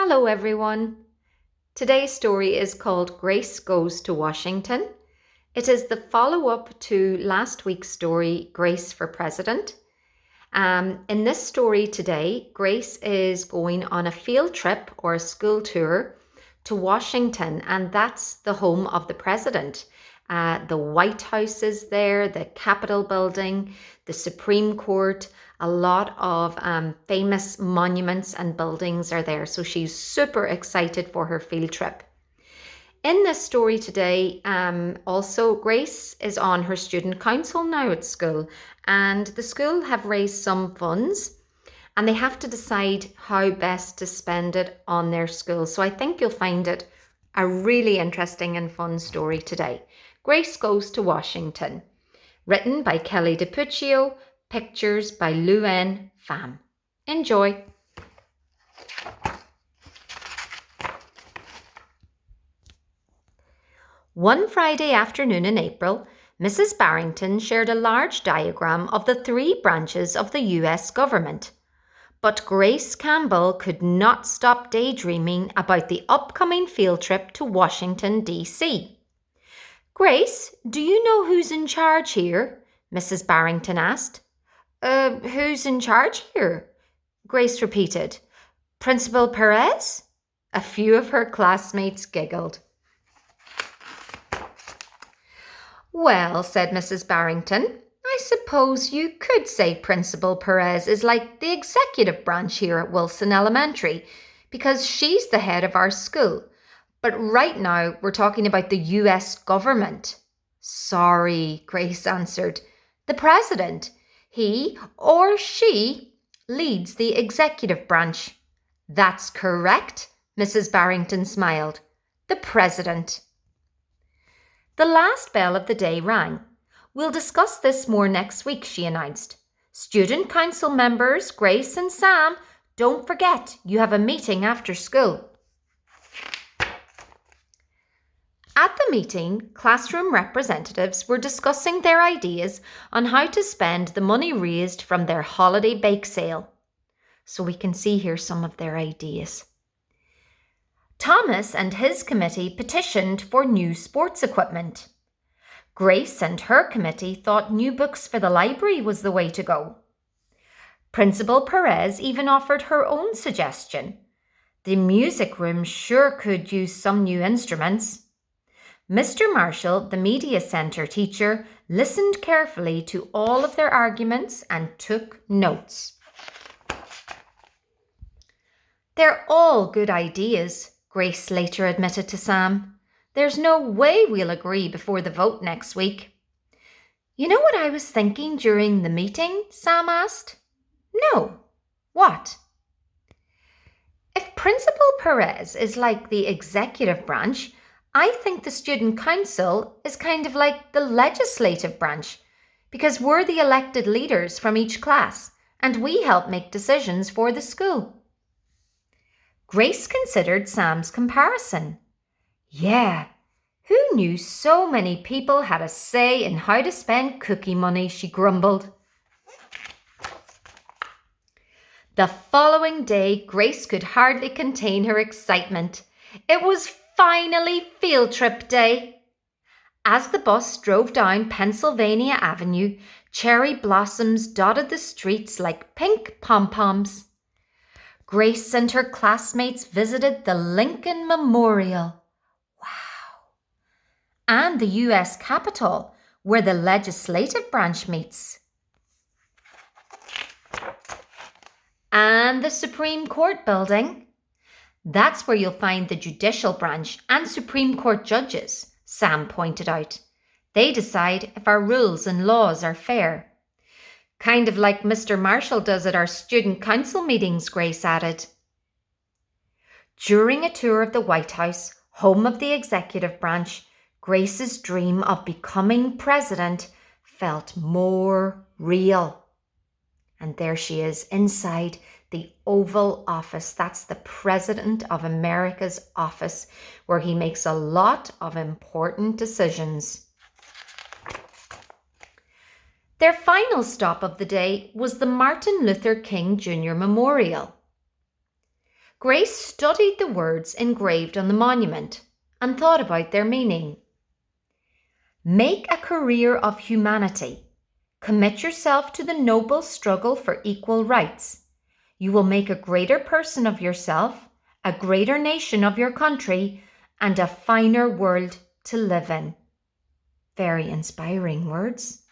Hello, everyone. Today's story is called Grace Goes to Washington. It is the follow-up to last week's story, Grace for President. In this story today, Grace is going on a field trip or a school tour to Washington, and that's the home of the president. The White House is there, the Capitol building, the Supreme Court, a lot of famous monuments and buildings are there. So she's super excited for her field trip. In this story today, also Grace is on her student council now at school, and the school have raised some funds and they have to decide how best to spend it on their school. So I think you'll find it a really interesting and fun story today. Grace Goes to Washington, written by Kelly DiPuccio, pictures by Luann Pham. Enjoy. One Friday afternoon in April, Mrs. Barrington shared a large diagram of the three branches of the US government. But Grace Campbell could not stop daydreaming about the upcoming field trip to Washington, D.C. Grace, do you know who's in charge here? Mrs. Barrington asked. Who's in charge here? Grace repeated. Principal Perez? A few of her classmates giggled. Well, said Mrs. Barrington, I suppose you could say Principal Perez is like the executive branch here at Wilson Elementary, because she's the head of our school. But right now, we're talking about the US government. Sorry, Grace answered. The president. He or she leads the executive branch. That's correct, Mrs. Barrington smiled. The president. The last bell of the day rang. We'll discuss this more next week, she announced. Student council members, Grace and Sam, don't forget you have a meeting after school. At the meeting, classroom representatives were discussing their ideas on how to spend the money raised from their holiday bake sale. So we can see here some of their ideas. Thomas and his committee petitioned for new sports equipment. Grace and her committee thought new books for the library was the way to go. Principal Perez even offered her own suggestion. The music room sure could use some new instruments. Mr. Marshall, the media center teacher, listened carefully to all of their arguments and took notes. They're all good ideas, Grace later admitted to Sam. There's no way we'll agree before the vote next week. You know what I was thinking during the meeting? Sam asked. No. What? If Principal Perez is like the executive branch, I think the student council is kind of like the legislative branch, because we're the elected leaders from each class and we help make decisions for the school. Grace considered Sam's comparison. Yeah, who knew so many people had a say in how to spend cookie money, she grumbled. The following day, Grace could hardly contain her excitement. It was finally field trip day. As the bus drove down Pennsylvania Avenue, cherry blossoms dotted the streets like pink pom-poms. Grace and her classmates visited the Lincoln Memorial. Wow. And the US Capitol, where the legislative branch meets. And the Supreme Court building. That's where you'll find the judicial branch and Supreme Court judges, Sam pointed out. They decide if our rules and laws are fair. Kind of like Mr. Marshall does at our student council meetings, Grace added. During a tour of the White House, home of the executive branch, Grace's dream of becoming president felt more real. And there she is inside the Oval Office. That's the President of America's office, where he makes a lot of important decisions. Their final stop of the day was the Martin Luther King Jr. Memorial. Grace studied the words engraved on the monument and thought about their meaning. Make a career of humanity. Commit yourself to the noble struggle for equal rights. You will make a greater person of yourself, a greater nation of your country, and a finer world to live in. Very inspiring words.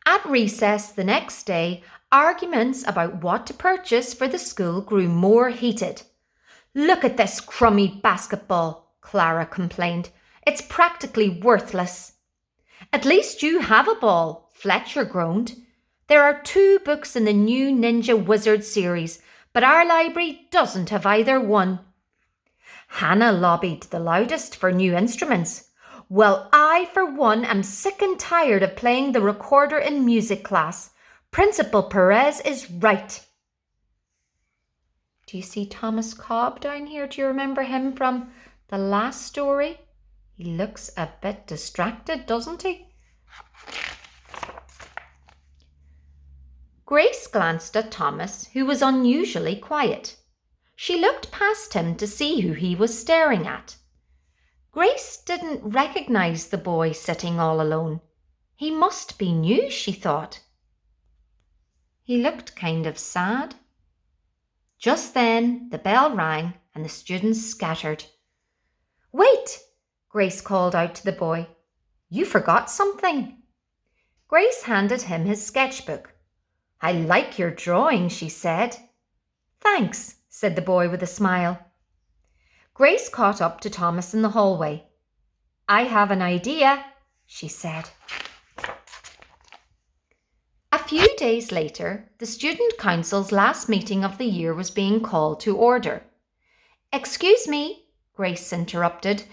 At recess the next day, arguments about what to purchase for the school grew more heated. "Look at this crummy basketball," Clara complained. "It's practically worthless." "At least you have a ball," Fletcher groaned. "There are 2 books in the new Ninja Wizard series, but our library doesn't have either one." Hannah lobbied the loudest for new instruments. "Well, I, for one, am sick and tired of playing the recorder in music class. Principal Perez is right." Do you see Thomas Cobb down here? Do you remember him from the last story? He looks a bit distracted, doesn't he? Grace glanced at Thomas, who was unusually quiet. She looked past him to see who he was staring at. Grace didn't recognize the boy sitting all alone. He must be new, she thought. He looked kind of sad. Just then the bell rang and the students scattered. "Wait!" Grace called out to the boy. "You forgot something." Grace handed him his sketchbook. "I like your drawing," she said. "Thanks," said the boy with a smile. Grace caught up to Thomas in the hallway. "I have an idea," she said. A few days later, the Student Council's last meeting of the year was being called to order. "Excuse me," Grace interrupted.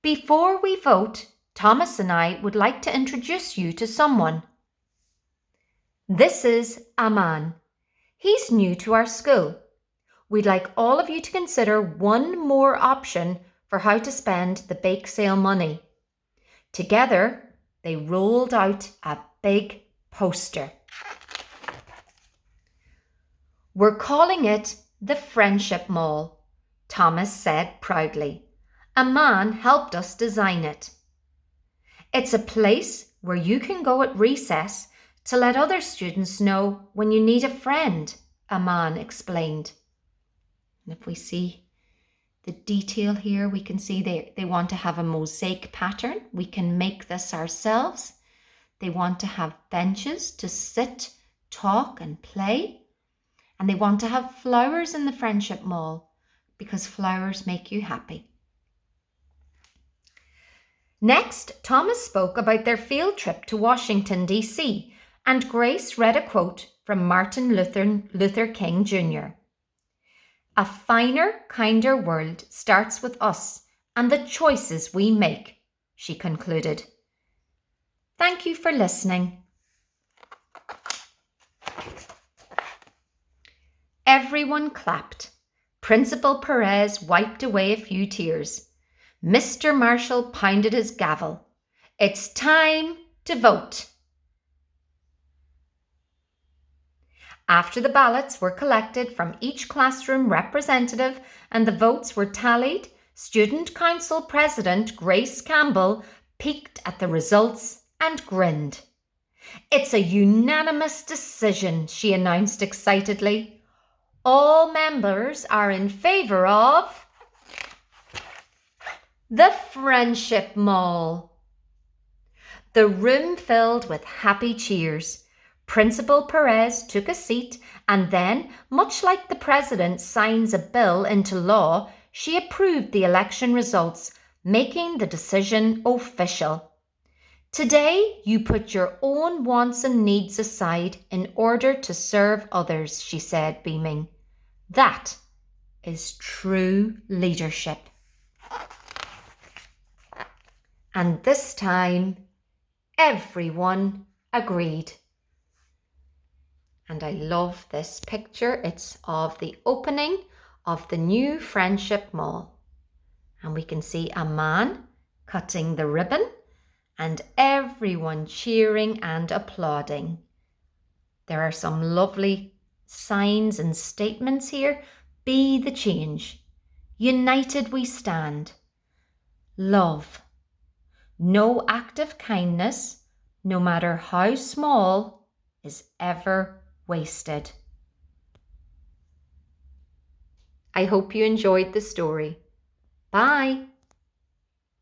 "Before we vote, Thomas and I would like to introduce you to someone. This is Aman. He's new to our school. We'd like all of you to consider one more option for how to spend the bake sale money." Together, they rolled out a big poster. "We're calling it the Friendship Mall," Thomas said proudly. "A man helped us design it. It's a place where you can go at recess to let other students know when you need a friend," a man explained. And if we see the detail here, we can see they want to have a mosaic pattern. We can make this ourselves. They want to have benches to sit, talk and play. And they want to have flowers in the Friendship Mall because flowers make you happy. Next, Thomas spoke about their field trip to Washington, D.C., and Grace read a quote from Martin Luther King Jr. "A finer, kinder world starts with us and the choices we make," she concluded. Thank you for listening. Everyone clapped. Principal Perez wiped away a few tears. Mr. Marshall pounded his gavel. "It's time to vote." After the ballots were collected from each classroom representative and the votes were tallied, Student Council President Grace Campbell peeked at the results and grinned. "It's a unanimous decision," she announced excitedly. "All members are in favour of the Friendship Mall." The room filled with happy cheers. Principal Perez took a seat and then, much like the president signs a bill into law, she approved the election results, making the decision official. "Today, you put your own wants and needs aside in order to serve others," she said, beaming. "That is true leadership." And this time, everyone agreed. And I love this picture. It's of the opening of the new Friendship Mall. And we can see a man cutting the ribbon and everyone cheering and applauding. There are some lovely signs and statements here. Be the change. United we stand. Love. No act of kindness, no matter how small, is ever wasted. I hope you enjoyed the story. Bye.